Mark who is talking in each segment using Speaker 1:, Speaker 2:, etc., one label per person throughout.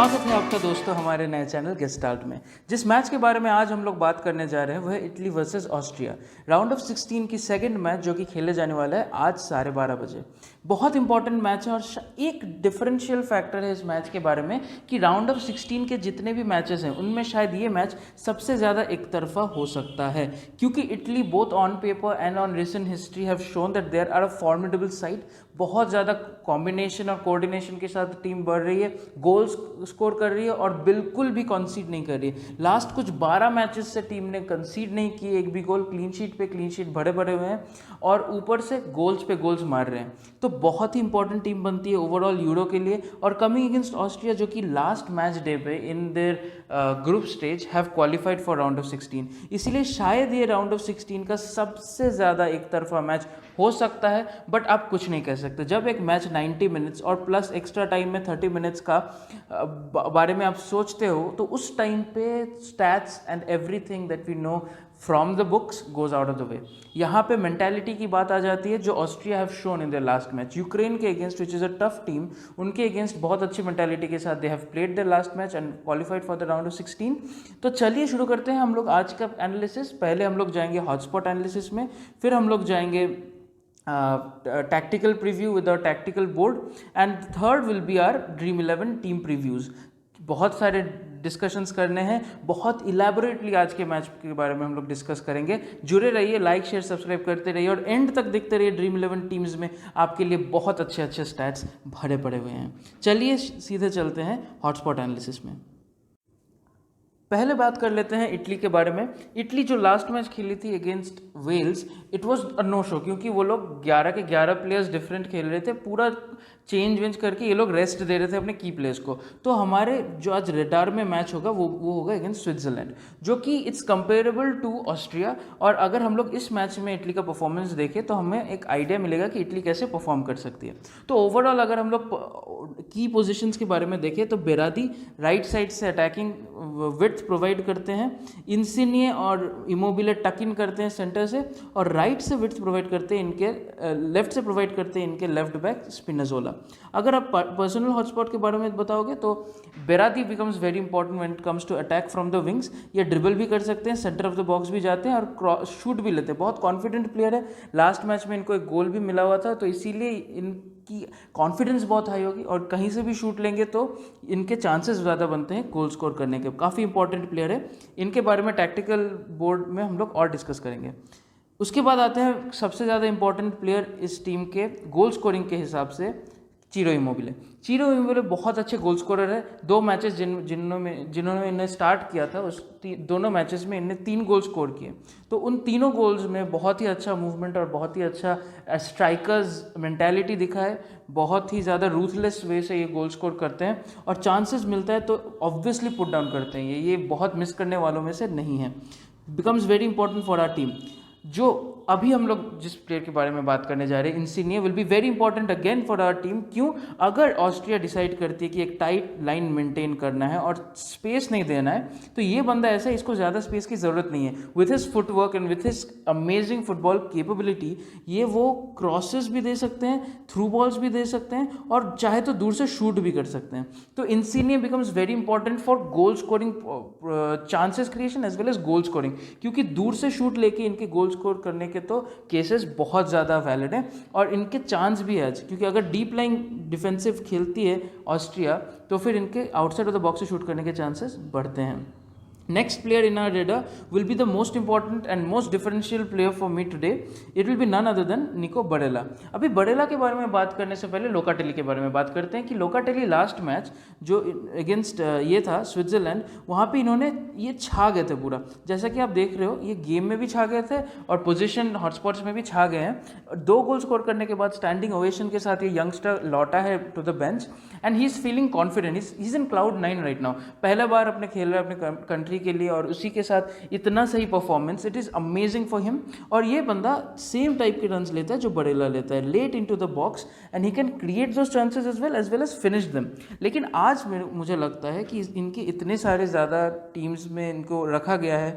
Speaker 1: स्वागत है आपका दोस्तों हमारे नए चैनल गेट स्टार्ट में। जिस मैच के बारे में आज हम लोग बात करने जा रहे हैं वह है Italy versus Austria, round of 16 की सेकंड मैच जो कि खेले जाने वाला है आज 12:30 बजे। बहुत इंपॉर्टेंट मैच है और एक डिफरेंशियल फैक्टर है इस मैच के बारे में कि राउंड ऑफ 16 के जितने भी मैचेस हैं उनमें शायद ये मैच सबसे ज़्यादा एक तरफा हो सकता है, क्योंकि Italy both on paper and on recent history have shown that there are a formidable side. बहुत ज़्यादा कॉम्बिनेशन और कोऑर्डिनेशन के साथ टीम बढ़ रही है, गोल्स स्कोर कर रही है और बिल्कुल भी कंसीड नहीं कर रही है। लास्ट कुछ 12 मैचेस से टीम ने कंसीड नहीं किए एक भी गोल, क्लीन शीट पे क्लीन शीट भरे भरे हुए हैं और ऊपर से गोल्स पे गोल्स मार रहे हैं। तो बहुत ही इंपॉर्टेंट टीम बनती है ओवरऑल यूरो के लिए। और कमिंग अगेंस्ट ऑस्ट्रिया जो कि लास्ट मैच डे पे in their group stage have qualified for round of 16, इसीलिए शायद ये राउंड ऑफ 16 का सबसे ज़्यादा एक तरफा मैच हो सकता है। बट आप कुछ नहीं कह सकते, जब एक मैच 90 मिनट्स और प्लस एक्स्ट्रा टाइम में 30 मिनट्स का बारे में आप सोचते हो तो उस टाइम पे stats and everything that we know from the books goes out of the way. यहाँ पे मेंटालिटी की बात आ जाती है जो Austria have shown in their last match Ukraine के against, which is a tough team. उनके अगेंस्ट बहुत अच्छी मेंटालिटी के साथ they have played their last match and qualified for the round of 16। तो चलिए शुरू करते हैं हम लोग आज का एनालिसिस। पहले हम लोग जाएंगे हॉटस्पॉट एनालिसिस में, फिर हम लोग जाएंगे tactical preview with our tactical board, and third will be our Dream 11 team previews। बहुत सारे डिस्कशंस करने हैं, बहुत इलेबोरेटली आज के मैच के बारे में हम लोग डिस्कस करेंगे। जुड़े रहिए, लाइक शेयर सब्सक्राइब करते रहिए और एंड तक देखते रहिए। ड्रीम 11 टीम्स में आपके लिए बहुत अच्छे अच्छे स्टैट्स भरे पड़े हुए हैं। चलिए सीधे चलते हैं हॉटस्पॉट एनालिसिस में। पहले बात कर लेते हैं इटली के बारे में। इटली जो लास्ट मैच खेली थी against Wales, it was a no show, क्योंकि वो लोग 11 के 11 प्लेयर्स डिफरेंट खेल रहे थे। पूरा चेंज वेंज करके ये लोग रेस्ट दे रहे थे अपने की प्लेयर्स को। तो हमारे जो आज रेडार में मैच होगा वो होगा अगेंस्ट स्विट्जरलैंड, जो कि इट्स कंपेरेबल टू ऑस्ट्रिया। और अगर हम लोग इस मैच में इटली का परफॉर्मेंस देखें तो हमें एक आइडिया मिलेगा कि इटली कैसे परफॉर्म कर सकती है। तो ओवरऑल अगर हम लोग की पोजिशंस के बारे में देखें तो बेरादी राइट साइड से अटैकिंग विड्थ प्रोवाइड करते हैं, इंसिनिये और इमोबिले टक इन करते हैं सेंटर से, और राइट से विड्थ प्रोवाइड करते हैं इनके लेफ्ट से प्रोवाइड करते हैं इनके लेफ्ट बैक स्पिनाजोला। अगर आप पर्सनल हॉटस्पॉट के बारे में बताओगे तो Berardi becomes very important when it comes to attack from the wings. ये ड्रिबल भी कर सकते हैं, सेंटर ऑफ द बॉक्स भी जाते हैं और शूट भी लेते हैं। बहुत कॉन्फिडेंट प्लेयर है, लास्ट मैच में इनको एक गोल भी मिला हुआ था, तो इसीलिए इनकी कॉन्फिडेंस बहुत हाई होगी और कहीं से भी शूट लेंगे तो इनके चांसेस ज़्यादा बनते हैं गोल स्कोर करने के। काफ़ी इंपॉर्टेंट प्लेयर है, इनके बारे में टैक्टिकल बोर्ड में हम लोग और डिस्कस करेंगे। उसके बाद आते हैं सबसे ज़्यादा इंपॉर्टेंट प्लेयर इस टीम के गोल स्कोरिंग के हिसाब से, चिरो इमोबिले। चिरो इमोबिले बहुत अच्छे गोल स्कोरर है। 2 मैचेस जिन्होंने इन्हें स्टार्ट किया था उस दोनों मैचेस में इन्हें 3 गोल स्कोर किए। तो उन तीनों गोल्स में बहुत ही अच्छा मूवमेंट और बहुत ही अच्छा स्ट्राइकर्स मेंटालिटी दिखा है। बहुत ही ज़्यादा रूथलेस वे से ये गोल स्कोर करते हैं और चांसेस मिलता है तो ऑब्वियसली पुट डाउन करते हैं। ये बहुत मिस करने वालों में से नहीं है। Becomes very important for our team. जो अभी हम लोग जिस प्लेयर के बारे में बात करने जा रहे हैं, Insigne, will be very important again for our team. क्यों? अगर ऑस्ट्रिया डिसाइड करती है कि एक टाइट लाइन मेंटेन करना है और स्पेस नहीं देना है, तो ये बंदा ऐसा है, इसको ज़्यादा स्पेस की ज़रूरत नहीं है। With his footwork and with his amazing football capability ये वो क्रॉसेस भी दे सकते हैं, थ्रू बॉल्स भी दे सकते हैं और चाहे तो दूर से शूट भी कर सकते हैं। तो Insigne becomes very important for goal scoring chances creation as well as goal scoring, क्योंकि दूर से शूट लेके इनके गोल स्कोर करने के तो केसेस बहुत ज़्यादा वैलिड हैं और इनके चांस भी है आज, क्योंकि अगर डीप लाइन डिफेंसिव खेलती है ऑस्ट्रिया तो फिर इनके आउटसाइड ऑफ द बॉक्स से शूट करने के चांसेस बढ़ते हैं। Next player in our radar will be the most important and most differential player for me today. It will be none other than Nico Barella। अभी बरेला के बारे में बात करने से पहले लोकाटेली के बारे में बात करते हैं कि लोकाटेली लास्ट मैच जो अगेंस्ट ये था स्विट्जरलैंड, वहाँ पे इन्होंने ये छा गए थे पूरा। जैसा कि आप देख रहे हो ये गेम में भी छा गए थे और पोजीशन हॉटस्पॉट्स में भी छा गए हैं। 2 गोल स्कोर करने के बाद स्टैंडिंग ओवेशन के साथ ये यंगस्टर लौटा है to the bench and he is feeling confident. He is in cloud 9 right now. पहला बार अपने खेल रहे अपने कंट्री के लिए और उसी के साथ इतना सही performance, it is amazing for him. और ये बंदा सेम टाइप के रन्स लेता है जो बरेला लेता है, let into the box and he can create those chances as well as finish them. लेकिन आज मुझे लगता है कि इनके इतने सारे ज़्यादा टीम्स में इनको रखा गया है,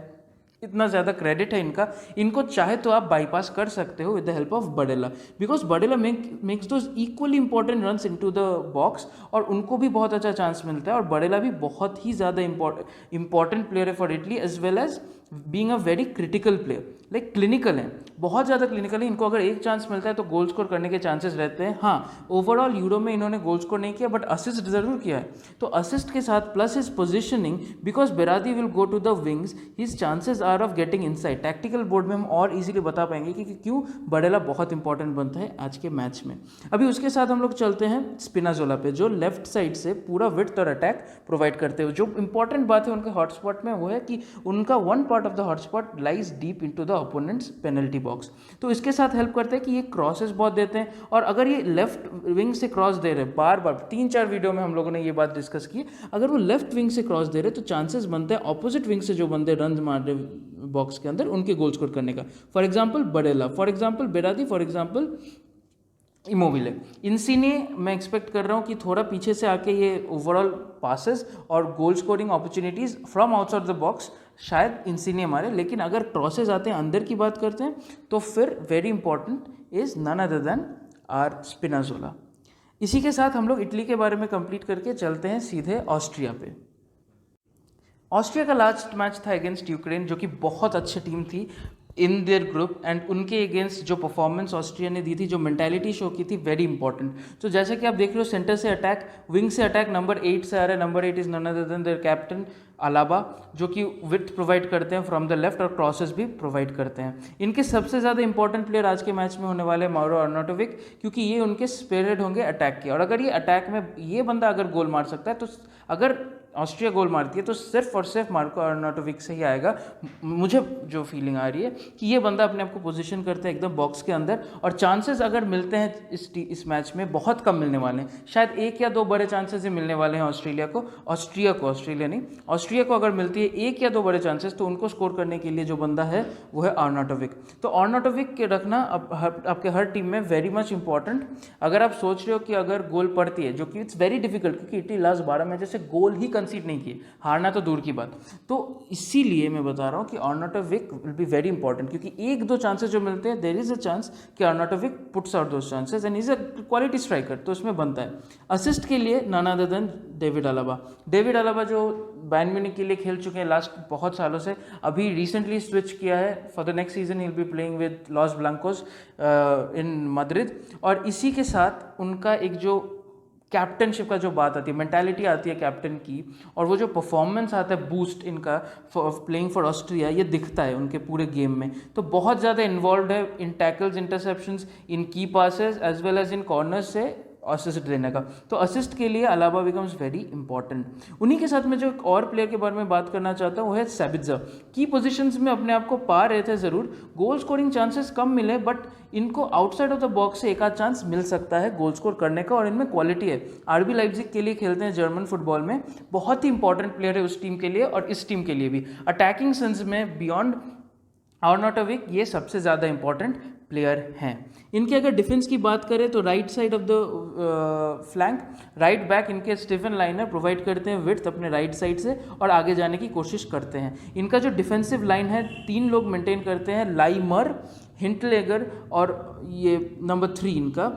Speaker 1: कितना ज़्यादा क्रेडिट है इनका, इनको चाहे तो आप बाईपास कर सकते हो with the help of Barella, because Barella makes those equally important runs into the box और उनको भी बहुत अच्छा चांस मिलता है। और बडेला भी बहुत ही ज़्यादा इंपॉर्टेंट प्लेयर है for Italy, as well as being a very critical player, like clinical है, बहुत ज़्यादा क्लिनिकल है। इनको अगर एक चांस मिलता है तो गोल स्कोर करने के चांसेस रहते हैं। हाँ, ओवरऑल यूरो में इन्होंने गोल स्कोर नहीं किया, बट असिस्ट ज़रूर किया है। तो असिस्ट के साथ plus his positioning, because Berardi will go to the wings, his chances are of getting inside. Tactical board में हम और इजीली बता पाएंगे कि क्यों बडेला बहुत इंपॉर्टेंट बनता है आज के मैच में। अभी उसके साथ हम लोग चलते हैं स्पिनाजोला पे, जो लेफ्ट साइड से पूरा विड्थ और अटैक प्रोवाइड करते हुए। जो इंपॉर्टेंट बात है उनके हॉटस्पॉट में वो है कि उनका one part of the hotspot lies deep into the opponents penalty box. तो इसके साथ हेल्प करते हैं कि ये क्रॉसेस बहुत देते हैं, और अगर ये लेफ्ट विंग से क्रॉस दे रहे हैं, बार बार 3-4 वीडियो में हम लोगों ने ये बात डिस्कस की, अगर वो लेफ्ट विंग से क्रॉस दे रहे हैं तो चांसेस बनते हैं ऑपोजिट विंग से जो बंदे रन मार रहे बॉक्स के अंदर उनके गोल स्कोर करने का। For example Barella, for example Berardi, for example Immobile. Insigne मैं एक्सपेक्ट कर रहा हूँ कि थोड़ा पीछे से आके ये ओवरऑल पासेस और goal scoring opportunities from outside the box शायद इंसिने हमारे, लेकिन अगर क्रॉसेज आते हैं अंदर की बात करते हैं तो फिर very important is none other than are Spinazzola. इसी के साथ हम लोग इटली के बारे में कंप्लीट करके चलते हैं सीधे ऑस्ट्रिया पे। ऑस्ट्रिया का लास्ट मैच था अगेंस्ट यूक्रेन, जो कि बहुत अच्छी टीम थी इन देयर ग्रुप, एंड उनके अगेंस्ट जो परफॉर्मेंस ऑस्ट्रिया ने दी थी, जो मेंटालिटी शो की थी, वेरी इंपॉर्टेंट। तो जैसे कि आप देख रहे हो, सेंटर से अटैक, विंग से अटैक नंबर 8 से आ रहा है। Number 8 is none other than there captain Alaba, जो कि विड्थ प्रोवाइड करते हैं फ्रॉम द लेफ्ट और क्रॉसेस भी प्रोवाइड करते हैं। इनके सबसे ज़्यादा इंपॉर्टेंट प्लेयर आज के मैच में होने वाले माउरो आर्नाटोविक, क्योंकि ये उनके स्पेयरहेड होंगे अटैक के, और अगर ये अटैक में ये बंदा अगर गोल मार सकता है, तो अगर ऑस्ट्रिया गोल मारती है तो सिर्फ और सिर्फ मार्को आर्नाटोविक से ही आएगा। मुझे जो फीलिंग आ रही है कि ये बंदा अपने आप को पोजीशन करता है एकदम बॉक्स के अंदर, और चांसेस अगर मिलते हैं इस मैच में बहुत कम मिलने वाले हैं, शायद 1 या 2 बड़े चांसेस ही मिलने वाले हैं ऑस्ट्रिया को अगर मिलती है 1 या 2 बड़े चांसेस, तो उनको स्कोर करने के लिए जो बंदा है वो है आर्नाटोविक। तो आर्नाटोविक के रखना आपके हर टीम में वेरी मच इंपॉर्टेंट। अगर आप सोच रहे हो कि अगर गोल पड़ती है, जो कि इट्स वेरी डिफिकल्ट, क्योंकि इटली लास्ट 12 मैचेस से गोल ही कंसीड नहीं किए, हारना तो दूर की बात। तो इसीलिए मैं बता रहा हूँ कि आर्नाटोविक विल बी वेरी इंपॉर्टेंट, क्योंकि 1-2 चांसेस जो मिलते हैं, देयर इज अ चांस कि Arnautovic puts out those chances and is a quality striker, तो उसमें बनता है। असिस्ट के लिए none other than David Alaba जो बायर्न म्यूनिख के लिए खेल चुके हैं लास्ट बहुत सालों से, अभी रिसेंटली स्विच किया है for the next season, he will be playing with loss Blancos in Madrid. और इसी के साथ उनका एक जो कैप्टनशिप का जो बात आती है, मेंटालिटी आती है कैप्टन की, और वो जो परफॉर्मेंस आता है बूस्ट इनका प्लेइंग फॉर ऑस्ट्रिया, ये दिखता है उनके पूरे गेम में। तो बहुत ज़्यादा इन्वॉल्व है इन tackles, interceptions, in key passes as well as in corners से असिस्ट देने का। तो असिस्ट के लिए अलाबा बिकम्स वेरी इंपॉर्टेंट। उन्हीं के साथ मैं जो एक और प्लेयर के बारे में बात करना चाहता हूँ वो है सैबित्ज़ा। की पोजीशंस में अपने आप को पा रहे थे ज़रूर, गोल स्कोरिंग चांसेस कम मिले, बट इनको आउटसाइड ऑफ द बॉक्स से एक आध चांस मिल सकता है गोल स्कोर करने का, और इनमें क्वालिटी है। आरबी लाइप्जिग के लिए खेलते हैं जर्मन फुटबॉल में, बहुत ही इंपॉर्टेंट प्लेयर है उस टीम के लिए और इस टीम के लिए भी। अटैकिंग सेंस में बियॉन्ड आर्नाटोविक ये सबसे ज़्यादा इंपॉर्टेंट प्लेयर हैं। इनके अगर डिफेंस की बात करें तो right side of the flank, right back इनके स्टीफन लाइनर प्रोवाइड करते हैं विड्थ अपने राइट साइड से और आगे जाने की कोशिश करते हैं। इनका जो डिफेंसिव लाइन है 3 लोग मेंटेन करते हैं, लाइमर, हिंटलेगर और ये नंबर 3 इनका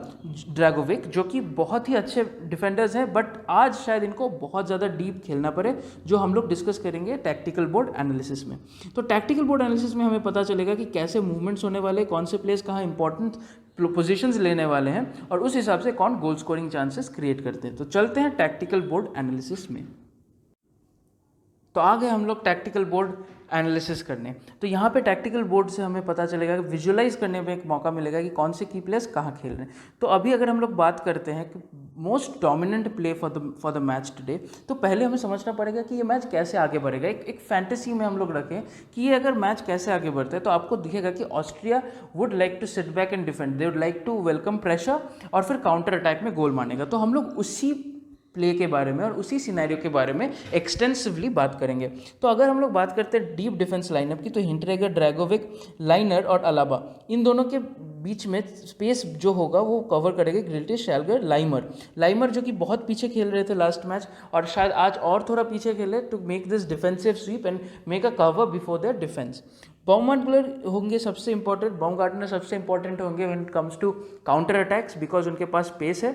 Speaker 1: ड्रैगोविक, जो कि बहुत ही अच्छे डिफेंडर्स हैं, बट आज शायद इनको बहुत ज़्यादा डीप खेलना पड़े, जो हम लोग डिस्कस करेंगे टैक्टिकल बोर्ड एनालिसिस में। तो टैक्टिकल बोर्ड एनालिसिस में हमें पता चलेगा कि कैसे मूवमेंट्स होने वाले, कौन से प्लेयर्स कहाँ इंपॉर्टेंट पोजीशंस लेने वाले हैं, और उस हिसाब से कौन गोल स्कोरिंग चांसेस क्रिएट करते हैं। तो चलते हैं टैक्टिकल बोर्ड एनालिसिस में। तो आ गए हम लोग टैक्टिकल बोर्ड एनालिसिस करने। तो यहाँ पे टैक्टिकल बोर्ड से हमें पता चलेगा कि विजुअलाइज करने में एक मौका मिलेगा कि कौन से की प्लेयर्स कहाँ खेल रहे हैं। तो अभी अगर हम लोग बात करते हैं कि most dominant play for the match today, तो पहले हमें समझना पड़ेगा कि ये मैच कैसे आगे बढ़ेगा। एक फैंटेसी में हम लोग रखें कि ये अगर मैच कैसे आगे बढ़ता है, तो आपको दिखेगा कि Austria would like to sit back and defend, they would like to welcome pressure और फिर काउंटर अटैक में गोल मारने का। तो हम लोग उसी प्ले के बारे में और उसी सिनेरियो के बारे में एक्सटेंसिवली बात करेंगे। तो अगर हम लोग बात करते हैं डीप डिफेंस लाइनअप की, तो हिंटलेगर, ड्रैगोविक, लाइनर और अलाबा, इन दोनों के बीच में स्पेस जो होगा वो कवर करेगा ग्रिल्टिश, शैलगर, लाइमर जो कि बहुत पीछे खेल रहे थे लास्ट मैच और शायद आज और थोड़ा पीछे खेले to make this defensive sweep and make a cover before there defence. Baumgartner होंगे सबसे इंपॉर्टेंट, बाउमगार्टनर सबसे इंपॉर्टेंट होंगे when it comes to counter attacks because उनके पास स्पेस है।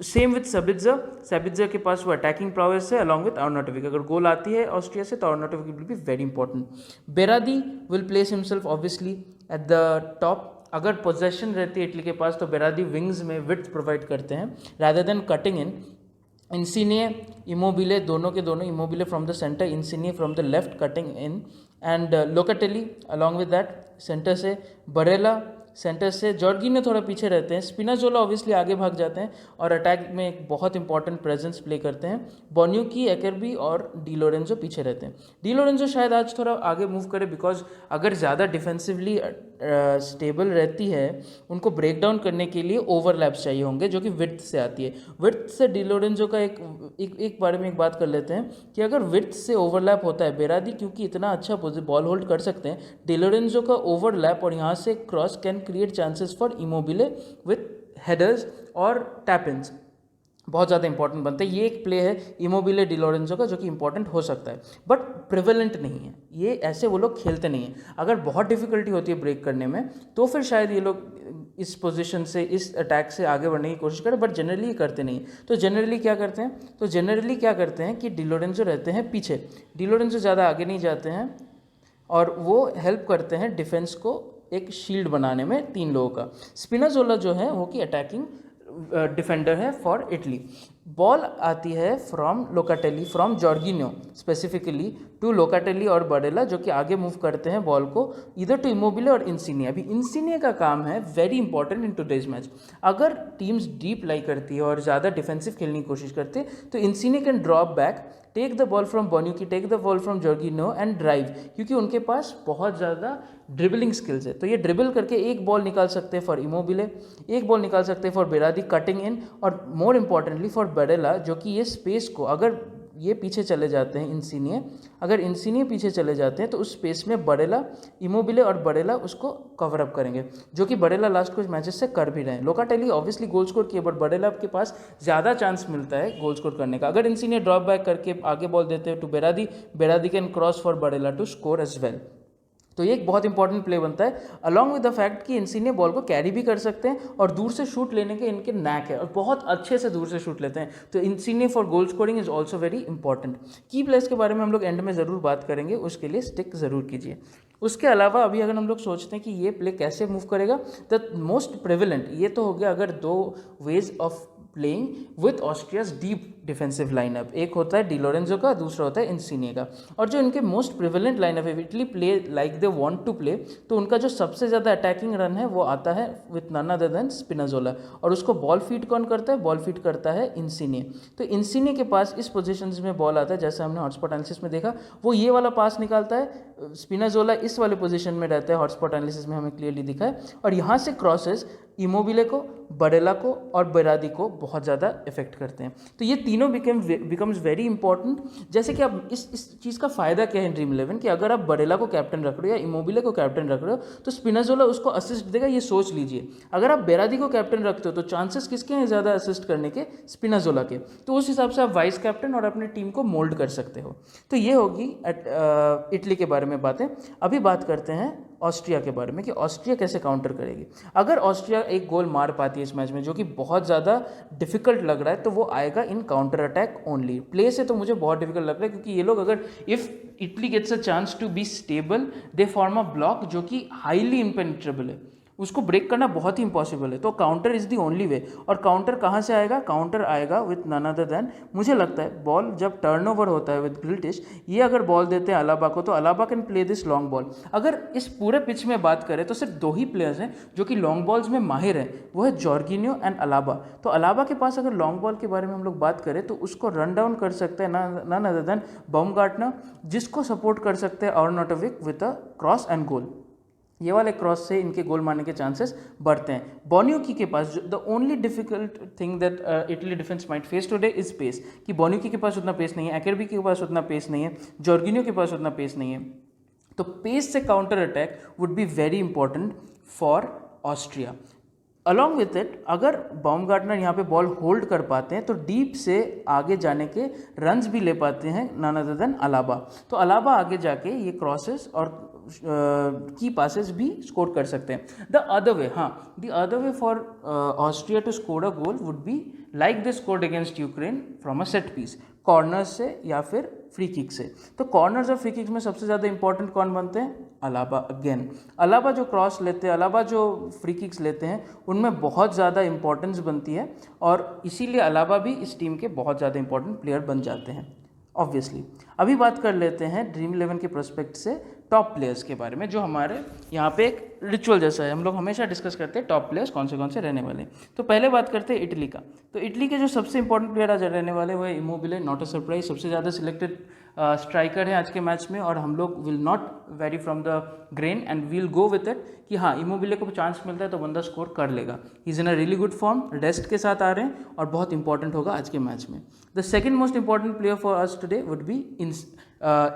Speaker 1: सेम विथ सबित्जर के पास वो अटैकिंग प्रोवेस है अलॉन्ग विथ आर्नॉटोविक। अगर गोल आती है ऑस्ट्रिया से तो Arnautovic will be very important. Berardi will place himself obviously at the top. अगर पोजेशन रहती है इटली के पास तो बेरादी विंग्स में विड्थ प्रोवाइड करते हैं rather than cutting in. Insigne, Immobile, दोनों के दोनों, Immobile from the centre, Insigne from the left cutting in and Locatelli along with that centre से, बरेला सेंटर से, जॉर्गिनो थोड़ा पीछे रहते हैं, स्पिनाजोला ऑब्वियसली आगे भाग जाते हैं और अटैक में एक बहुत इंपॉर्टेंट प्रेजेंस प्ले करते हैं। बोन्यूकी, एकेरबी और डी लोरेंजो पीछे रहते हैं। डी लोरेंजो शायद आज थोड़ा आगे मूव करे बिकॉज अगर ज़्यादा डिफेंसिवली स्टेबल रहती है उनको ब्रेक डाउन करने के लिए ओवरलैप्स चाहिए होंगे जो कि विड्थ से आती है। विड्थ से डी लोरेंजो का एक बारे में एक बात कर लेते हैं कि अगर विड्थ से ओवरलैप होता है, बेरादी क्योंकि इतना अच्छा बॉल होल्ड कर सकते हैं, डी लोरेंजो का ओवरलैप और यहाँ से cross can create chances for Immobile with headers और टैप-इन्स, बहुत ज़्यादा इंपॉर्टेंट बनता है। ये एक प्ले है इमोबिले डी लोरेंजो का जो कि इंपॉर्टेंट हो सकता है बट प्रिवेलेंट नहीं है, ये ऐसे वो लोग खेलते नहीं हैं। अगर बहुत डिफिकल्टी होती है ब्रेक करने में तो फिर शायद ये लोग इस पोजीशन से, इस अटैक से आगे बढ़ने की कोशिश करें बट जनरली ये करते नहीं। तो जनरली क्या करते हैं कि डी लोरेंजो रहते हैं पीछे, डी लोरेंजो ज़्यादा आगे नहीं जाते हैं और वो हेल्प करते हैं डिफेंस को एक शील्ड बनाने में तीन लोगों का। स्पिनाजोला जो है वो कि अटैकिंग डिफेंडर है फॉर इटली। बॉल आती है from Locatelli, from Jorginho specifically to Locatelli और बरेला जो कि आगे मूव करते हैं बॉल को इधर टू इमोबिले और इंसिनिया। अभी इंसिनिया का काम है very important in today's match. अगर टीम्स डीप लाई करती है और ज़्यादा डिफेंसिव खेलने की कोशिश करते हैं तो Insigne can drop back, take the ball from Bonucci, take the ball from Jorginho and drive, क्योंकि उनके पास बहुत ज़्यादा ड्रिबलिंग स्किल्स है। तो ये ड्रिबल करके एक बॉल निकाल सकते हैं फॉर इमोबिले, एक बॉल निकाल सकते हैं फॉर बेरादी कटिंग इन और मोर इम्पॉर्टेंटली फॉर बरेला जो कि ये स्पेस को, अगर ये पीछे चले जाते हैं इंसिनिये, अगर इंसिनिये पीछे चले जाते हैं तो उस स्पेस में बरेला, इमोबिले और बरेला उसको कवर अप करेंगे जो कि बरेला लास्ट कुछ मैचेस से कर भी रहे हैं। लोकाटेली ऑब्वियसली गोल स्कोर किए बट बरेला के पास ज़्यादा चांस मिलता है गोल स्कोर करने का। अगर इंसिनिये ड्रॉप बैक करके आगे बॉल देते हैं to Berardi, Berardi can cross for Barella to score as well. तो ये एक बहुत इंपॉर्टेंट प्ले बनता है अलॉन्ग विद द फैक्ट कि इंसिनिये बॉल को कैरी भी कर सकते हैं और दूर से शूट लेने के इनके नैक है और बहुत अच्छे से दूर से शूट लेते हैं। तो Insigne for goal scoring is also very important. Key players के बारे में हम लोग एंड में ज़रूर बात करेंगे, उसके लिए स्टिक ज़रूर कीजिए। उसके अलावा अभी अगर हम लोग सोचते हैं कि ये प्ले कैसे मूव करेगा, द मोस्ट प्रिविलेंट, ये तो हो गया अगर दो ways of playing with Austria's deep defensive lineup, एक होता है डी लोरेंजो का, दूसरा होता है इंसिनिये का। और जो इनके मोस्ट प्रिवेलेंट लाइनअप है, Italy play like they want to play, तो उनका जो सबसे ज़्यादा अटैकिंग रन है वो आता है विथ नन अदर देन स्पिनाजोला और उसको बॉल फीड कौन करता है, बॉल फीड करता है इंसिनिये। तो इंसिनिये के पास इस पोजीशन में बॉल आता है, जैसे हमने हॉटस्पॉट एनालिसिस में देखा, वो ये वाला पास निकालता है, स्पिनाजोला इस वाले पोजीशन में रहता है, हॉटस्पॉट एनालिसिस में हमें क्लियरली दिखा है, और यहाँ से क्रॉसेस इमोबिले को, बरेला को और बेरादी को बहुत ज़्यादा इफेक्ट करते हैं। तो ये तीनों बिकम्स वेरी इंपॉर्टेंट। जैसे कि आप इस चीज़ का फ़ायदा क्या है ड्रीम 11 कि अगर आप बरेला को कैप्टन रख रहे हो या इमोबिले को कैप्टन रख रहे हो तो स्पिनाजोला उसको असिस्ट देगा, ये सोच लीजिए। अगर आप बेरादी को कैप्टन रखते हो तो चांसेस किसके हैं ज़्यादा असिस्ट करने के, स्पिनाजोला के। तो उस हिसाब से आप वाइस कैप्टन और अपनी टीम को मोल्ड कर सकते हो। तो ये होगी इटली के बारे में बातें। अभी बात करते हैं ऑस्ट्रिया के बारे में कि ऑस्ट्रिया कैसे काउंटर करेगी। अगर ऑस्ट्रिया एक गोल मार पाती है इस मैच में, जो कि बहुत ज़्यादा डिफिकल्ट लग रहा है, तो वो आएगा in counter attack only. Play से तो मुझे बहुत डिफिकल्ट लग रहा है क्योंकि ये लोग, अगर if Italy gets a chance to be stable, they form a block जो कि हाईली इम्पेनिट्रेबल है, उसको ब्रेक करना बहुत ही इम्पॉसिबल है। तो counter is the only way. और काउंटर कहाँ से आएगा, काउंटर आएगा विथ नन अदर देन, मुझे लगता है बॉल जब टर्नओवर होता है विद ग्रिल्टिश, ये अगर बॉल देते हैं अलाबा को तो Alaba can play this long ball. अगर इस पूरे पिच में बात करें तो सिर्फ दो ही प्लेयर्स हैं जो कि लॉन्ग बॉल्स में माहिर हैं, वो है जॉर्गिनियो एंड अलाबा। तो अलाबा के पास अगर लॉन्ग बॉल के बारे में हम लोग बात करें तो उसको रन डाउन कर सकते हैं नन अदर देन बाउमगार्टनर, जिसको सपोर्ट कर सकते हैं आर्नॉटोविक विद अ क्रॉस एंड गोल। ये वाले क्रॉस से इनके गोल मारने के चांसेस बढ़ते हैं। बोन्यूकी के पास the only difficult thing that Italy defence might face today is pace, कि बोन्यूकी के पास उतना पेस नहीं है, एकेरबी के पास उतना पेस नहीं है, जॉर्गिनियो के पास उतना पेस नहीं है। तो पेस से counter attack would be very important for Austria. Along with it अगर बाउमगार्टनर यहाँ पे बॉल होल्ड कर पाते हैं तो डीप से आगे जाने के रन्स भी ले पाते हैं नन अदर देन अलाबा। तो अलाबा आगे जाके ये क्रॉसेस और की पासेस भी स्कोर कर सकते हैं। द अदर वे, हाँ, the other way for Austria to score a goal would be like they scored against Ukraine from a set piece, corner से या फिर फ्री किक से। तो कॉर्नर्स और फ्री किक्स में सबसे ज़्यादा इंपॉर्टेंट कौन बनते हैं? अलाबा। अगेन अलाबा जो क्रॉस लेते हैं, अलाबा जो फ्री किक्स लेते हैं, उनमें बहुत ज़्यादा इंपॉर्टेंस बनती है और इसीलिए अलाबा भी इस टीम के बहुत ज़्यादा इंपॉर्टेंट प्लेयर बन जाते हैं ऑब्वियसली। अभी बात कर लेते हैं ड्रीम 11 के प्रोस्पेक्ट से टॉप प्लेयर्स के बारे में, जो हमारे यहाँ पे एक रिचुअल जैसा है। हम लोग हमेशा डिस्कस करते हैं टॉप प्लेयर्स कौन से रहने वाले हैं। तो पहले बात करते हैं इटली का। तो इटली के जो सबसे इंपॉर्टेंट प्लेयर आज रहने वाले वो है इमोबिले, नॉट अ सरप्राइज, सबसे ज़्यादा सिलेक्टेड स्ट्राइकर है आज के मैच में। और हम लोग will not vary from the grain and will go with it कि हाँ, इमोबिले को चांस मिलता है तो बंदा स्कोर कर लेगा। ही is in a really good form, rest के साथ आ रहे हैं और बहुत इंपॉर्टेंट होगा आज के मैच में। The second most important player for us today would be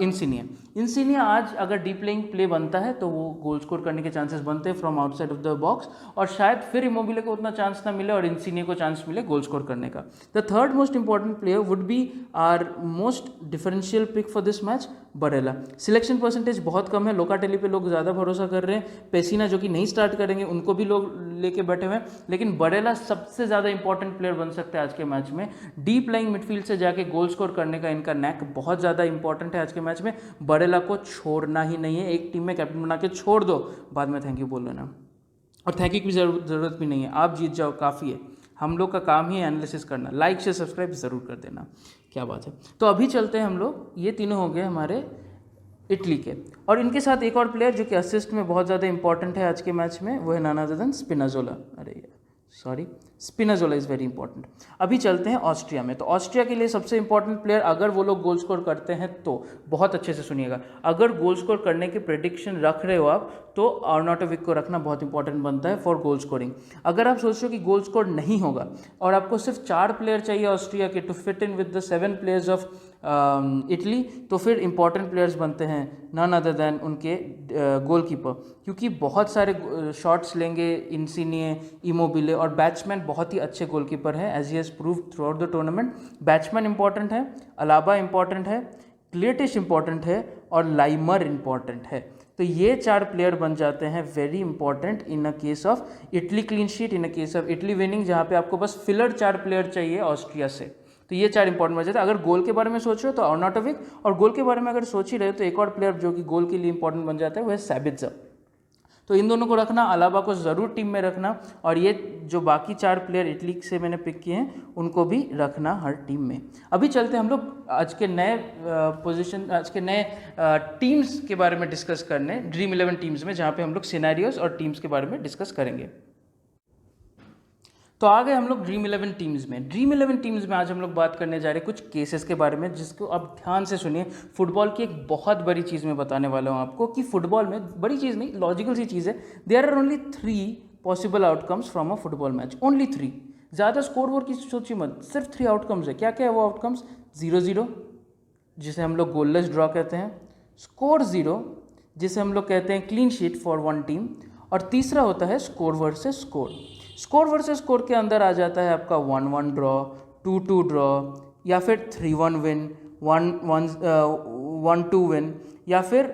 Speaker 1: Insigne. Insigne आज अगर डीप प्लेइंग प्ले बनता है तो वो गोल स्कोर करने के चांसेस बनते हैं from outside of the box, और शायद फिर इमोबिले को उतना चांस ना मिले और इंसिनिया को चांस मिले गोल स्कोर करने का। The third most important player would be our most differential pick for this match, Barella. Selection percentage बहुत कम है, लोकाटेली पे लोग ज़्यादा भरोसा कर रहे हैं, पेसिना जो कि नहीं स्टार्ट करेंगे उनको भी लोग लेके बैठे हुए हैं, लेकिन बरेला सबसे ज़्यादा इंपॉर्टेंट प्लेयर बन सकते हैं आज के मैच में। डीप लाइंग मिडफील्ड से जाके गोल स्कोर करने का इनका नैक बहुत ज़्यादा इंपॉर्टेंट है आज के मैच में। बरेला को छोड़ना ही नहीं है, एक टीम में कैप्टन बना के छोड़ दो, बाद में थैंक यू बोल लेना, और थैंक यू की ज़रूरत भी नहीं है, आप जीत जाओ काफ़ी है। हम लोग का काम ही एनालिसिस करना, लाइक शेयर सब्सक्राइब ज़रूर कर देना। क्या बात है। तो अभी चलते हैं हम लोग, ये तीनों हो गए हमारे इटली के, और इनके साथ एक और प्लेयर जो कि असिस्ट में बहुत ज़्यादा इंपॉर्टेंट है आज के मैच में, वो है none other than Spinazzola. Spinazzola is very important. अभी चलते हैं ऑस्ट्रिया में। तो ऑस्ट्रिया के लिए सबसे इंपॉर्टेंट प्लेयर, अगर वो लोग गोल स्कोर करते हैं तो बहुत अच्छे से सुनिएगा, अगर गोल स्कोर करने की प्रेडिक्शन रख रहे हो आप तो आर्नॉटोविक को रखना बहुत इंपॉर्टेंट बनता है फॉर गोल स्कोरिंग। अगर आप सोच रहे हो कि गोल स्कोर नहीं होगा और आपको सिर्फ 4 प्लेयर चाहिए ऑस्ट्रिया के to fit in with the 7 players of Italy, तो फिर इंपॉर्टेंट प्लेयर्स बनते हैं नन अदर दैन उनके गोलकीपर, क्योंकि बहुत सारे शॉट्स लेंगे इंसिनिए, इमोबिले, और बैट्समैन बहुत ही अच्छे गोलकीपर हैं as he has prove throughout the tournament. Batsman important है, अलाबा इंपॉर्टेंट है, क्लियटिश इंपॉर्टेंट है और लाइमर इंपॉर्टेंट है। तो ये 4 प्लेयर बन जाते हैं very important in a case of Italy clean sheet, in a case of Italy winning, जहाँ पे आपको बस फिलर 4 प्लेयर चाहिए ऑस्ट्रिया से। तो ये 4 इंपॉर्टेंट बन जाते हैं। अगर गोल के बारे में सोच रहे हो तो आर्नॉटोविक, और गोल के बारे में अगर सोच ही रहे हो तो एक और प्लेयर जो कि गोल के लिए इंपॉर्टेंट बन जाता है वो है सैबित्ज़र। तो इन दोनों को रखना, अलाबा को ज़रूर टीम में रखना, और ये जो बाकी 4 प्लेयर इटली से मैंने पिक किए हैं उनको भी रखना हर टीम में। अभी चलते हैं हम लोग आज के नए पोजीशन, आज के नए टीम्स के बारे में डिस्कस करने, ड्रीम 11 टीम्स में, जहाँ पे हम लोग सिनेरियोस और टीम्स के बारे में डिस्कस करेंगे। तो आ गए हम लोग ड्रीम 11 टीम्स में। ड्रीम 11 टीम्स में आज हम लोग बात करने जा रहे हैं कुछ केसेस के बारे में, जिसको आप ध्यान से सुनिए। फुटबॉल की एक बहुत बड़ी चीज़ मैं बताने वाला हूँ आपको, कि फुटबॉल में बड़ी चीज़ नहीं, लॉजिकल सी चीज़ है। There are only 3 possible outcomes from a football match, only 3। ज़्यादा स्कोर वोर की सोचिए मत, सिर्फ 3 आउटकम्स है। क्या क्या है वो आउटकम्स? 0-0 जिसे हम लोग गोललेस ड्रॉ कहते हैं, स्कोर 0 जिसे हम लोग कहते हैं क्लीन शीट फॉर 1 टीम, और तीसरा होता है score versus score. Score versus score के अंदर आ जाता है आपका 1-1 ड्रॉ, 2-2 ड्रॉ, या फिर 3-1 विन, 1-2 विन, या फिर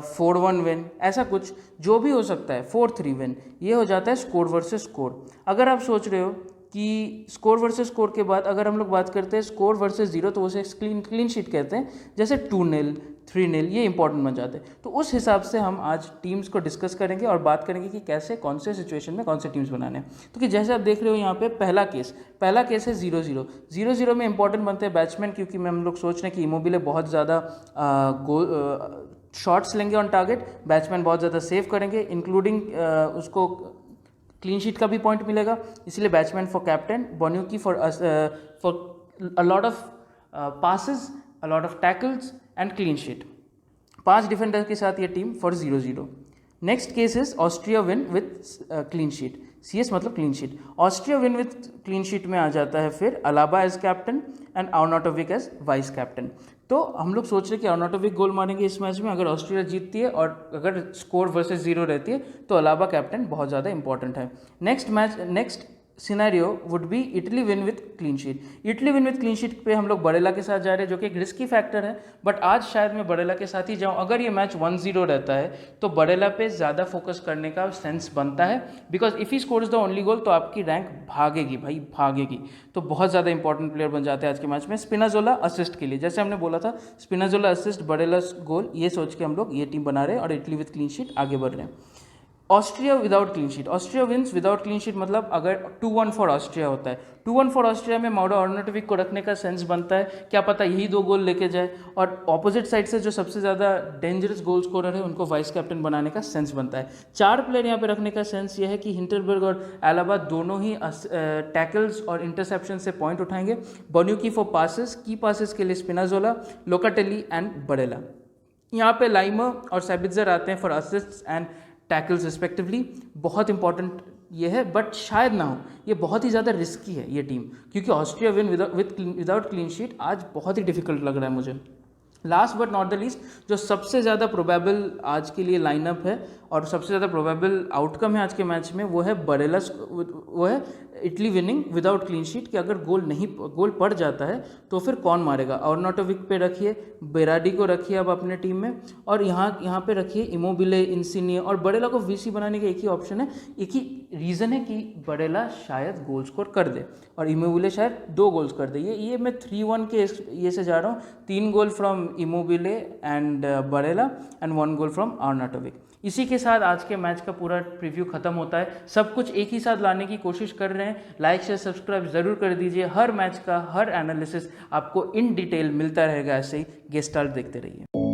Speaker 1: 4-1 विन, ऐसा कुछ जो भी हो सकता है, 4-3 विन, ये हो जाता है स्कोर वर्सेस स्कोर। अगर आप सोच रहे हो कि स्कोर वर्सेस स्कोर के बाद अगर हम लोग बात करते हैं स्कोर वर्सेस 0, तो उसे क्लीन शीट कहते हैं, जैसे 2-0, 3-0, ये इंपॉर्टेंट बन जाते हैं। तो उस हिसाब से हम आज टीम्स को डिस्कस करेंगे और बात करेंगे कि कैसे, कौन से सिचुएशन में कौन से टीम्स बनाने हैं। तो कि जैसे आप देख रहे हो यहाँ पे पहला केस है 0-0। 0-0 में इंपॉर्टेंट बनते हैं बैट्समैन, क्योंकि हम लोग सोच रहे हैं कि इमोबिले बहुत ज़्यादा शॉट्स लेंगे ऑन टारगेट, बैट्समैन बहुत ज़्यादा सेव करेंगे, इंक्लूडिंग उसको क्लीन शीट का भी पॉइंट मिलेगा, इसलिए batsman for captain Bonucci for a lot of passes, a lot of tackles and clean sheet. 5 defender के साथ ये team for 0-0। Next case is Austria win with clean sheet, CS मतलब clean sheet. Austria win with clean sheet में आ जाता है फिर Alaba as captain and Arnautovic as vice captain. तो हम लोग सोच रहे कि अर्नाटोविक गोल मारेंगे इस मैच में अगर ऑस्ट्रेलिया जीतती है, और अगर स्कोर वर्सेस 0 रहती है तो अलावा कैप्टन बहुत ज़्यादा इंपॉर्टेंट है। Next scenario would be Italy win with clean sheet. Italy win with clean sheet पे हम लोग बरेला के साथ जा रहे हैं, जो कि एक रिस्की फैक्टर है, बट आज शायद मैं बरेला के साथ ही जाऊं। अगर ये मैच 1-0 रहता है तो बरेला पे ज़्यादा फोकस करने का सेंस बनता है, because if he scores the only goal तो आपकी रैंक भागेगी भाई, भागेगी। तो बहुत ज़्यादा इंपॉर्टेंट प्लेयर बन जाते हैं आज के मैच में। स्पिनाजोला असिस्ट के लिए, जैसे हमने बोला था, स्पिनाजोला असिस्ट, बरेला गोल, ये सोच के हम लोग ये टीम बना रहे हैं और इटली विथ क्लीन शीट आगे बढ़ रहे हैं। Austria without clean sheet, Austria wins without clean sheet, मतलब अगर 2-1 फॉर ऑस्ट्रिया होता है, 2-1 फॉर ऑस्ट्रिया में माउडो अर्नाटोविक को रखने का सेंस बनता है, क्या पता यही 2 गोल लेके जाए, और ऑपोजिट साइड से जो सबसे ज़्यादा डेंजरस गोल स्कोरर है उनको वाइस कैप्टन बनाने का सेंस बनता है। 4 प्लेयर यहाँ पे रखने का सेंस ये है कि हिंटरबर्ग और एलाबा दोनों ही टैकल्स और इंटरसेप्शन से पॉइंट उठाएंगे। बोनुकी फॉर पासेस, की पासेस के लिए स्पिनाजोला, लोकाटेली एंड बरेला। यहाँ पे लाइमर और सैबित्जर आते हैं for assists and tackles respectively. बहुत इंपॉर्टेंट ये है, बट शायद ना हो, ये बहुत ही ज़्यादा रिस्की है ये टीम, क्योंकि Austria win without clean sheet आज बहुत ही डिफिकल्ट लग रहा है मुझे। Last but not the least, जो सबसे ज़्यादा प्रोबेबल आज के लिए लाइनअप है और सबसे ज़्यादा प्रोबेबल आउटकम है आज के मैच में, वो है बरेला, वो है Italy winning without clean sheet. कि अगर गोल पड़ जाता है तो फिर कौन मारेगा। अर्नाटोविक पे रखिए, बेराडी को रखिए अब अपने टीम में, और यहाँ पे रखिए इमोबिले, इंसिनिये, और बरेला को वीसी बनाने का एक ही ऑप्शन है, एक ही रीज़न है कि बरेला शायद गोल स्कोर कर दे और इमोबिले शायद 2 गोल्स कर दे। ये मैं 3-1 के ये से जा रहा हूँ, 3 goal from Immobile and Barella and 1 goal from Arnautovic. इसी के साथ आज के मैच का पूरा प्रीव्यू खत्म होता है। सब कुछ एक ही साथ लाने की कोशिश कर रहे हैं। लाइक शेयर सब्सक्राइब जरूर कर दीजिए। हर मैच का हर एनालिसिस आपको इन डिटेल मिलता रहेगा, ऐसे ही गेस्ट स्टार देखते रहिए।